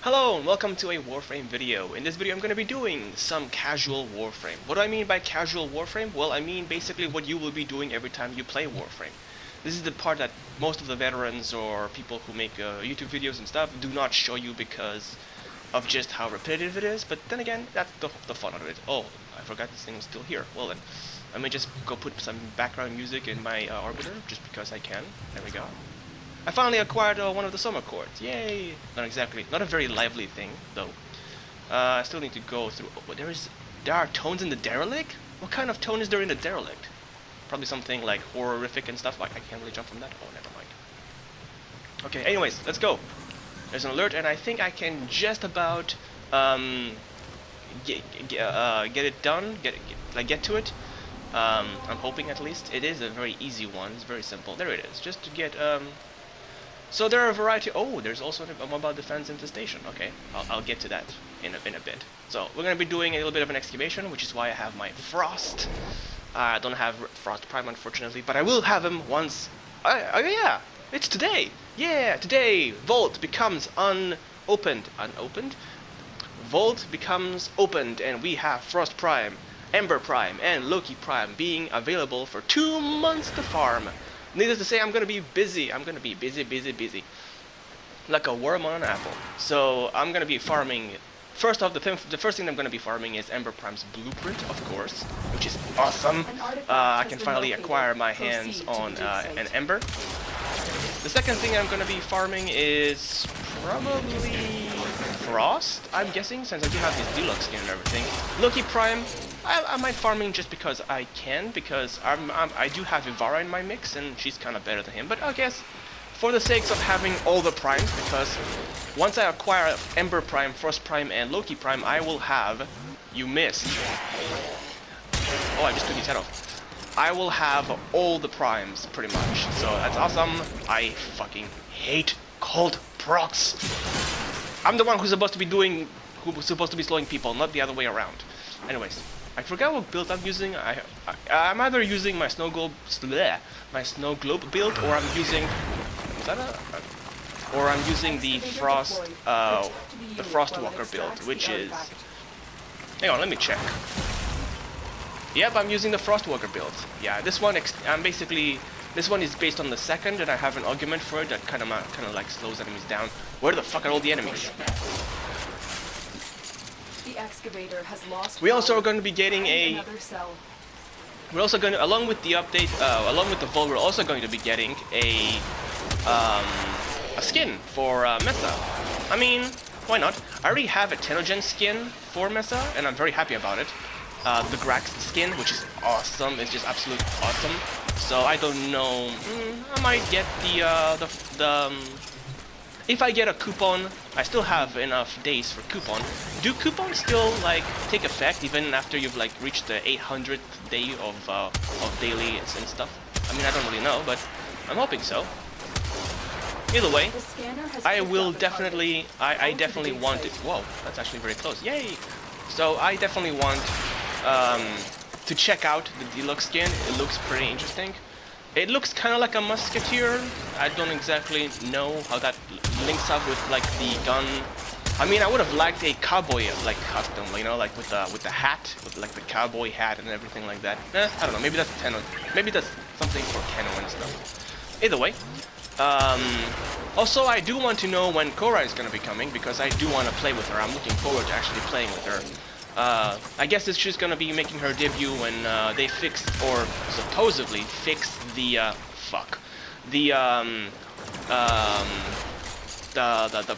Hello and welcome to a Warframe video. In this video I'm going to be doing some casual Warframe. What do I mean by casual Warframe? Well, I mean basically what you will be doing every time you play Warframe. This is the part that most of the veterans or people who make YouTube videos and stuff do not show you because of just how repetitive it is, but then again, that's the fun of it. Oh, I forgot this thing was still here. Well then, let me just go put some background music in my Arbiter, just because I can. There we go. I finally acquired one of the summer chords. Yay! Not a very lively thing, though. I still need to go through... Oh, there are tones in the Derelict? What kind of tone is there in the Derelict? Probably something like horrific and stuff. Like, I can't really jump from that. Oh, never mind. Okay, anyways, let's go. There's an alert, and I think I can just about get it done. Get to it. I'm hoping at least. It is a very easy one. It's very simple. There it is. Just to get So there are a variety. Oh, there's also a mobile defense infestation. Okay, I'll get to that in a bit. So we're gonna be doing a little bit of an excavation, which is why I have my Frost. I don't have Frost Prime, unfortunately, but I will have him once. Yeah, it's today. Yeah, today Vault becomes unopened. Vault becomes opened, and we have Frost Prime, Ember Prime, and Loki Prime being available for 2 months to farm. Needless to say, I'm gonna be busy. I'm gonna be busy. Like a worm on an apple. So I'm gonna be farming. First off, the first thing I'm gonna be farming is Ember Prime's blueprint, of course, which is awesome. I can finally acquire my hands on an Ember. The second thing I'm gonna be farming is probably Frost, I'm guessing, since I do have his deluxe skin and everything. Loki Prime, I might farming just because I can, because I do have Ivara in my mix, and she's kind of better than him. But I guess, for the sakes of having all the primes, because once I acquire Ember Prime, Frost Prime, and Loki Prime, I will have... You missed. Oh, I just took his head off. I will have all the primes, pretty much. So that's awesome. I fucking hate cold procs. I'm the one who's supposed to be slowing people, not the other way around. Anyways, I forgot what build I'm using. I'm either using my snow globe build, or I'm using the Frostwalker build, which is... Hang on, let me check. Yep, I'm using the Frostwalker build. Yeah, this one this one is based on the second, and I have an argument for it that kind of like slows enemies down. Where the fuck are all the enemies? The excavator has lost. We also are going to be getting a... We're also going to, along with the update, along with the Vault, we're also going to be getting a skin for Mesa. I mean, why not? I already have a Tenogen skin for Mesa, and I'm very happy about it. The Grax skin, which is awesome. It's just absolute awesome. So I don't know. I might get if I get a coupon. I still have enough days for coupon. Do coupons still like take effect even after you've like reached the 800th day of daily and stuff? I mean, I don't really know, but I'm hoping so. Either way, I will definitely. I definitely want it. Whoa, that's actually very close. Yay! So I definitely want to check out the deluxe skin. It looks pretty interesting. It looks kind of like a musketeer. I don't exactly know how that links up with like the gun. I mean, I would have liked a cowboy like custom, you know, like with the hat, with like the cowboy hat and everything like that. I don't know. Maybe that's maybe that's something for Keno and stuff. Either way. Also, I do want to know when Korra is going to be coming, because I do want to play with her. I'm looking forward to actually playing with her. I guess it's just gonna be making her debut when they fixed, or supposedly fixed, the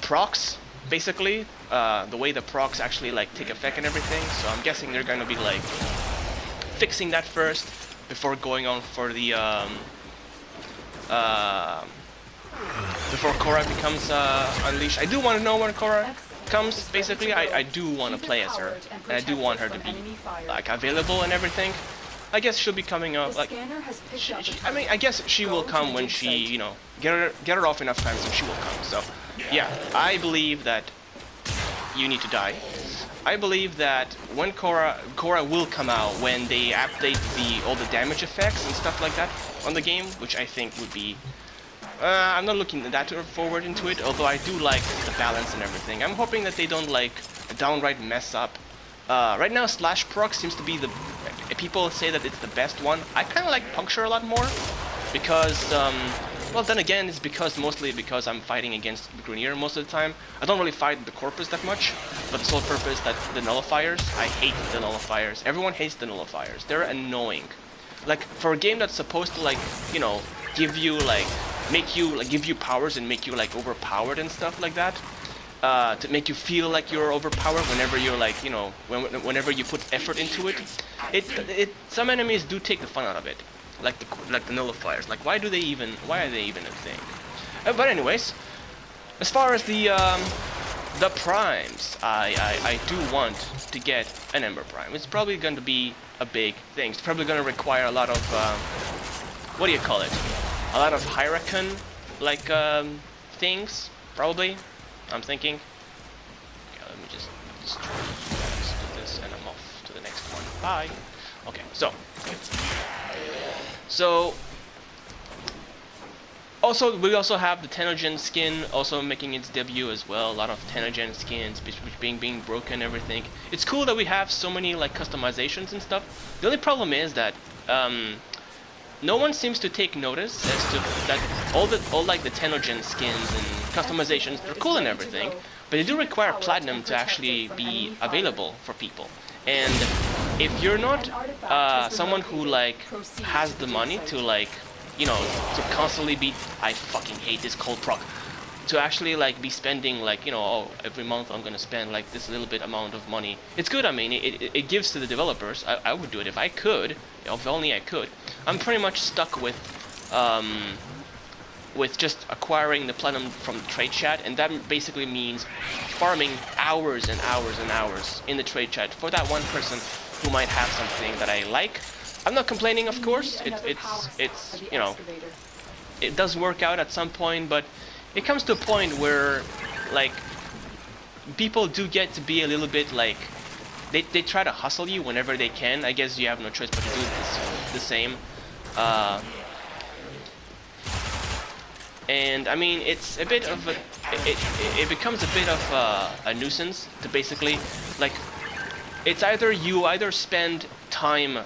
procs, basically, the way the procs actually like take effect and everything. So I'm guessing they're gonna be like fixing that first before going on for the before Korra becomes unleashed. I do want to know when Korra comes. Basically, I do want to play as her, and I do want her to be like available and everything. I guess she'll be coming up. Like, I mean, I guess she will come when she, you know, get her off enough time, so she will come. So, yeah, I believe that you need to die. I believe that when Korra will come out when they update all the damage effects and stuff like that on the game, which I think would be I'm not looking that forward into it, although I do like the balance and everything. I'm hoping that they don't like downright mess up. Right now, Slash Proc seems to be the... People say that it's the best one. I kind of like Puncture a lot more, because, well, then again, it's mostly because I'm fighting against the Grenier most of the time. I don't really fight the Corpus that much, but the sole purpose that the Nullifiers, I hate the Nullifiers. Everyone hates the Nullifiers. They're annoying. Like, for a game that's supposed to, like, you know, give you, like, give you powers and make you, like, overpowered and stuff like that, to make you feel like you're overpowered whenever you're, like, you know, whenever you put effort into it, some enemies do take the fun out of it. Like the Nullifiers. Like, why are they even a thing? But anyways, as far as the primes, I do want to get an Ember Prime. It's probably going to be a big thing. It's probably going to require a lot of what do you call it? A lot of Hyracon like things, probably. I'm thinking. Okay, let me just do this, and I'm off to the next one. Bye. Okay, so also we also have the Tenogen skin also making its debut as well. A lot of Tenogen skins being broken and everything. It's cool that we have so many like customizations and stuff. The only problem is that no one seems to take notice as to that all like the Tenogen skins and customizations, they're cool and everything, but they do require platinum to actually be available for people. And if you're not someone who like has the money to like, you know, to constantly be, I fucking hate this cold proc, to actually like be spending like, you know, oh, every month I'm gonna spend like this little bit amount of money. It's good. I mean, it gives to the developers. I would do it if I could. If only I could. I'm pretty much stuck with just acquiring the platinum from the trade chat, and that basically means farming hours and hours and hours in the trade chat for that one person who might have something that I like. I'm not complaining, of course. It's you know, it does work out at some point, but it comes to a point where like people do get to be a little bit like they try to hustle you whenever they can. I guess you have no choice but to do the same. And I mean, it's a bit of it becomes a bit of a nuisance to basically like, it's either you spend time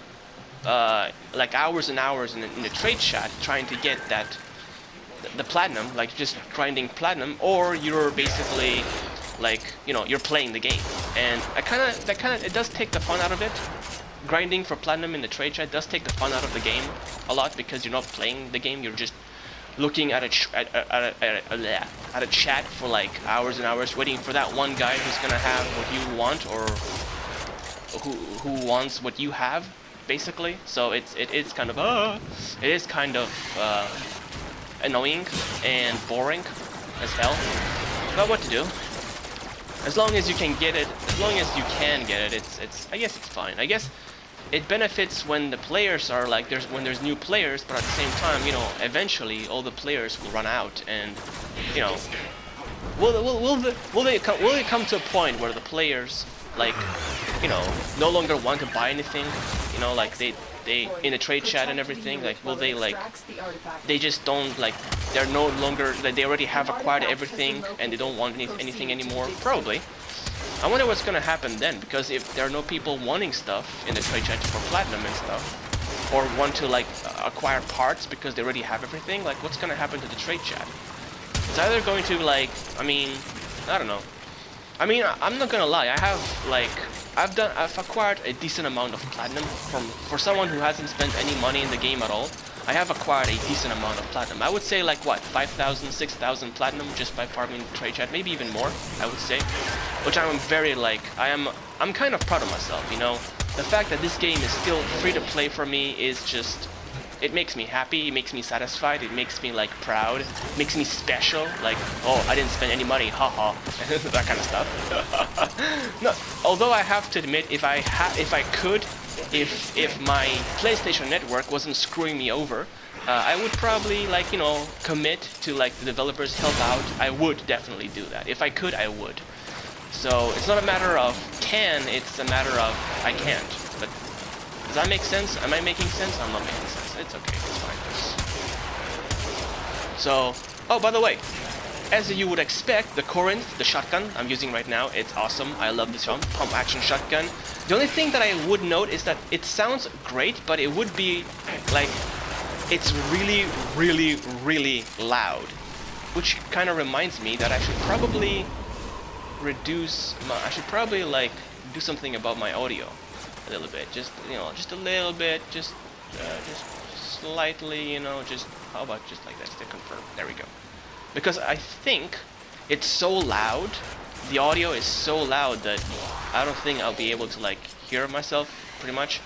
like hours and hours in the trade chat trying to get the platinum, like just grinding platinum, or you're basically like, you know, you're playing the game. And it does take the fun out of it. Grinding for platinum in the trade chat does take the fun out of the game a lot, because you're not playing the game, you're just looking at a chat for like hours and hours, waiting for that one guy who's gonna have what you want, or who wants what you have, basically. So it is kind of annoying and boring as hell. But what to do? As long as you can get it, it's I guess it's fine. I guess it benefits when the players are like, when there's new players, but at the same time, you know, eventually all the players will run out, and you know, will it come to a point where the players, like, you know, no longer want to buy anything, you know, like they in the trade chat and everything, like, will they like, they just don't like, they're no longer, like, they already have acquired everything and they don't want anything anymore? Probably. I wonder what's gonna happen then, because if there are no people wanting stuff in the trade chat for platinum and stuff, or want to like acquire parts because they already have everything, like what's gonna happen to the trade chat? It's either going to like, I mean, I don't know. I mean, I'm not gonna lie, I've acquired a decent amount of platinum for someone who hasn't spent any money in the game at all. I have acquired a decent amount of platinum. I would say like what, 5,000, 6,000 platinum just by farming the trade chat, maybe even more, I would say. Which I'm very like, I'm kind of proud of myself, you know. The fact that this game is still free to play for me is just, it makes me happy, it makes me satisfied, it makes me like proud, it makes me special, like, oh, I didn't spend any money, haha, that kind of stuff. No, although I have to admit, if my PlayStation Network wasn't screwing me over, I would probably, like, you know, commit to like the developers help out. I would definitely do that. If I could, I would. So it's not a matter of can, it's a matter of I can't. But does that make sense? Am I making sense? I'm not making sense. It's okay, it's fine. So, oh, by the way, as you would expect, the Corinth, the shotgun I'm using right now, it's awesome. I love this pump action shotgun. The only thing that I would note is that it sounds great, but it would be like, it's really, really, really loud. Which kind of reminds me that I should probably I should probably like do something about my audio a little bit. Just, you know, just a little bit, just slightly, you know, just, how about just like that, to confirm. There we go. Because I think it's so loud, the audio is so loud that I don't think I'll be able to like hear myself pretty much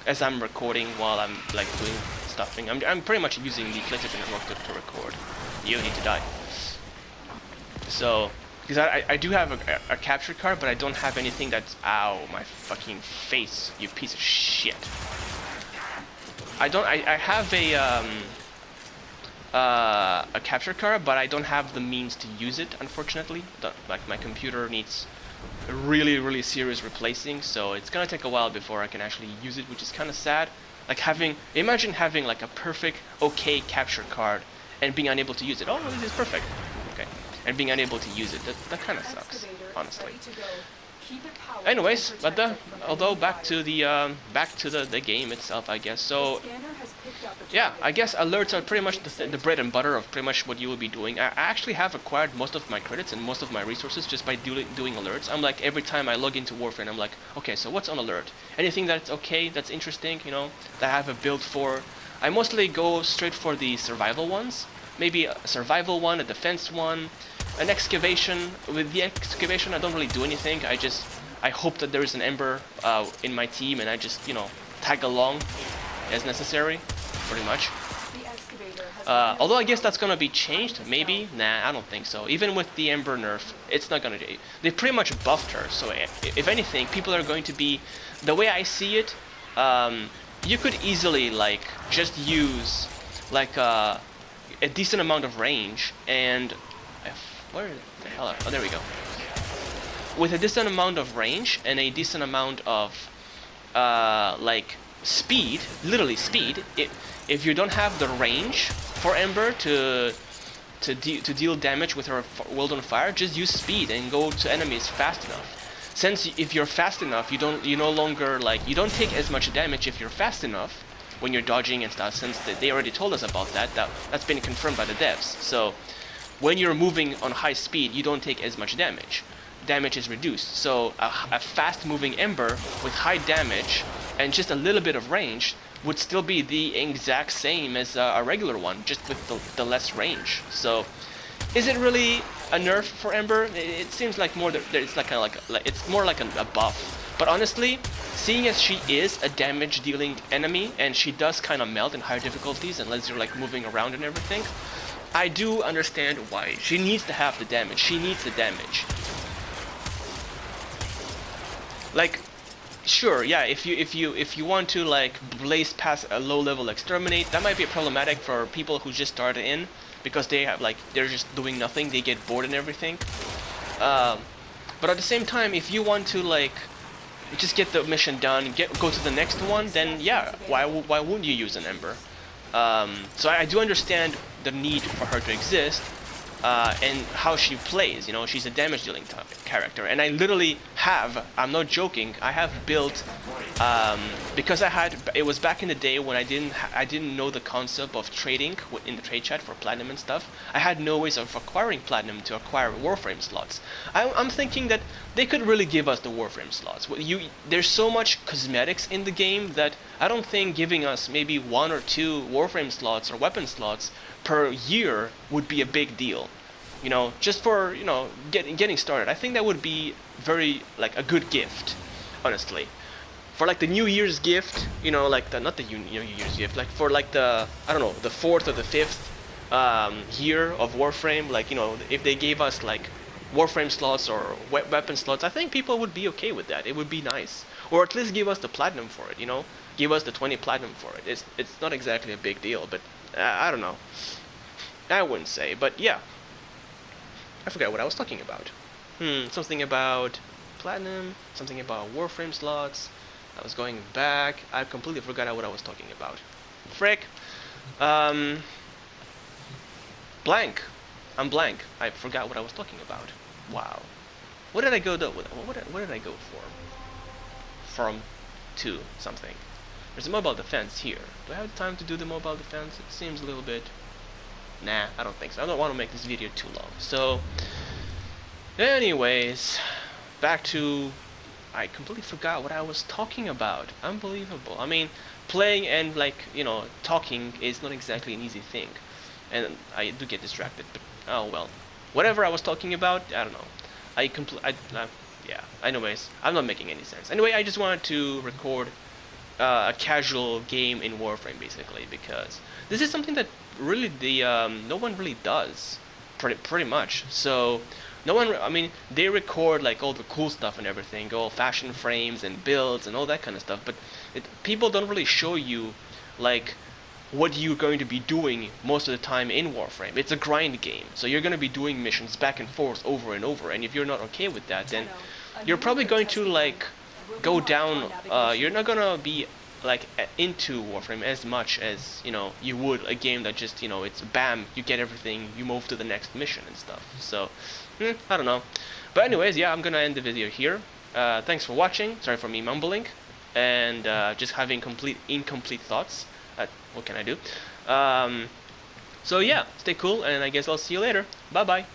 as I'm recording while I'm like doing stuffing. I'm pretty much using the PlayStation Network to record. You need to die. So, because I do have a capture card, but I don't have anything that's, ow, my fucking face, you piece of shit. I have a capture card, but I don't have the means to use it, unfortunately. Like, my computer needs a really, really serious replacing, so it's gonna take a while before I can actually use it, which is kind of sad. Like imagine having like a perfect, okay capture card and being unable to use it. Oh, this is perfect. Okay. And being unable to use it, that kind of sucks, honestly. Anyways, but although back to the game itself, I guess. So yeah, I guess alerts are pretty much the bread and butter of pretty much what you will be doing. I actually have acquired most of my credits and most of my resources just by doing alerts. I'm like, every time I log into Warframe, I'm like, okay, so what's on alert? Anything that's okay, that's interesting, you know, that I have a build for. I mostly go straight for the survival ones. Maybe a survival one, a defense one, an excavation. With the excavation, I don't really do anything. I hope that there is an Ember in my team, and I just, you know, tag along as necessary, pretty much. Although I guess that's gonna be changed, maybe? Nah, I don't think so. Even with the Ember nerf, it's not gonna be. They pretty much buffed her, so if anything, people are going to be, the way I see it, you could easily, like, just use, like, a decent amount of range, and, where the hell are, oh, there we go. With a decent amount of range and a decent amount of like speed, literally speed, if you don't have the range for Ember to deal damage with her World on Fire, just use speed and go to enemies fast enough. Since if you're fast enough, you don't take as much damage if you're fast enough when you're dodging and stuff, since they already told us about that's been confirmed by the devs. So when you're moving on high speed, you don't take as much damage. Damage is reduced. So a fast moving Ember with high damage and just a little bit of range would still be the exact same as a regular one, just with the less range. So is it really a nerf for Ember? It seems like more that it's like it's more like a buff. But honestly, seeing as she is a damage dealing enemy and she does kind of melt in higher difficulties unless you're like moving around and everything, I do understand why. She needs to have the damage. She needs the damage. Like, sure, yeah, if you want to like blaze past a low level exterminate, that might be problematic for people who just started in, because they have like, they're just doing nothing, they get bored and everything. But at the same time, if you want to like just get the mission done, go to the next one, then yeah, why wouldn't you use an Ember? So I do understand the need for her to exist. And how she plays, you know, she's a damage dealing character, and I literally have, I'm not joking, I have built, because it was back in the day when I didn't know the concept of trading in the trade chat for platinum and stuff. I had no ways of acquiring platinum to acquire Warframe slots. I'm thinking that they could really give us the Warframe slots. There's so much cosmetics in the game that I don't think giving us maybe 1 or 2 Warframe slots or weapon slots per year would be a big deal, you know, just for, you know, getting started. I think that would be very, like, a good gift, honestly, for like the New Year's gift, you know, like not the New Year's gift, like for like the, I don't know, the 4th or the 5th year of Warframe, like, you know, if they gave us like Warframe slots or weapon slots, I think people would be okay with that. It would be nice, or at least give us the platinum for it, you know, give us the 20 platinum for it. It's not exactly a big deal, but I don't know. I wouldn't say, but yeah. I forgot what I was talking about. Something about platinum, something about Warframe slots. I was going back. I completely forgot what I was talking about. Frick. Blank. I'm blank. I forgot what I was talking about. Wow. What did I go though? What did I go for? From to something. There's a mobile defense here. Do I have time to do the mobile defense? It seems a little bit... Nah, I don't think so. I don't want to make this video too long. So, anyways, back to... I completely forgot what I was talking about. Unbelievable. I mean, playing and, like, you know, talking is not exactly an easy thing. And I do get distracted, but oh well. Whatever I was talking about, I don't know. Yeah, anyways, I'm not making any sense. Anyway, I just wanted to record a casual game in Warframe, basically, because this is something that really no one really does, pretty much. So no one, I mean, they record like all the cool stuff and everything, all fashion frames and builds and all that kind of stuff, but people don't really show you like what you're going to be doing most of the time in Warframe. It's a grind game, so you're going to be doing missions back and forth over and over, and if you're not okay with that, then you're probably going to like go down, you're not going to be like into Warframe as much as, you know, you would a game that just, you know, it's bam, you get everything, you move to the next mission and stuff. So, I don't know. But anyways, yeah, I'm going to end the video here. Thanks for watching. Sorry for me mumbling and just having incomplete thoughts. What can I do? So yeah, stay cool, and I guess I'll see you later. Bye bye.